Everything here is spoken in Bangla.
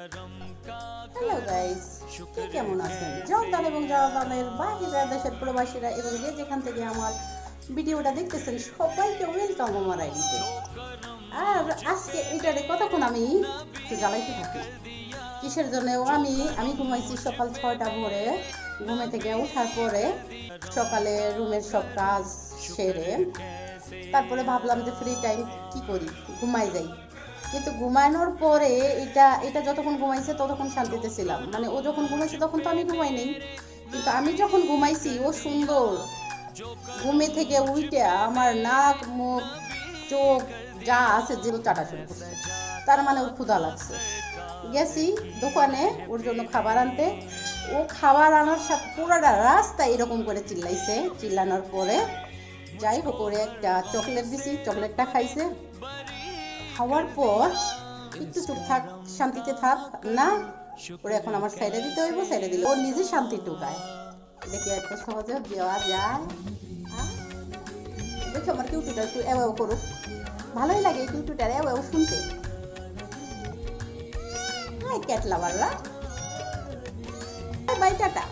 হ্যালো গাইস, কে কেমন আছেন? জর্দান এবং জর্দানের বাহিরের দেশের প্রবাসীরা এবং যে যেখান থেকে আমার ভিডিওটা দেখতেছেন সবাইকে ওয়েলকাম আমার আইডিতে। আর আজকে এটারে কতক্ষণ আমি একটু জ্বালাইতে থাকি কিসের জন্য? আমি ঘুমাইছি সকাল 6টা ভোরে, ঘুমে থেকে ওঠার পরে সকালে রুমের সব কাজ সেরে তারপরে ভাবলাম যে ফ্রি টাইম কি করি, ঘুমাই যাই। কিন্তু ঘুমানোর পরে এটা যতক্ষণ ঘুমাইছে ততক্ষণ শান্তিতে ছিলাম, মানে ও যখন ঘুমাইছে তখন তো আমি ঘুমাই নেই, কিন্তু আমি যখন ঘুমাইছি ও সুন্দর ঘুমে থেকে উইটে আমার নাক মুখ চোখ যা আছে যেগুলো চাটা শুরু করছে। তার মানে ওর ক্ষুধা লাগছে। গেছি দোকানে ওর জন্য খাবার আনতে, ও খাবার আনার সাথে পুরোটা রাস্তা এরকম করে চিল্লাইছে। চিল্লানোর পরে যাই হোক করে একটা চকলেট দিছি, চকলেটটা খাইছে। খাওয়ার পর একটু চুপ থাক, শান্তিতে থাক না, ওরে এখন আমার সাইডে দিতে হইব, সাইডে দিলে ও নিজে শান্তি টুকায়। এটা কি এত সহজে দেওয়া যায়? দেখো আমার কিউটুটা একটু এও করুক, ভালোই লাগে কিউটুটার এও শুনতে। হাই ক্যাট লাভাররা, বাই টাটা।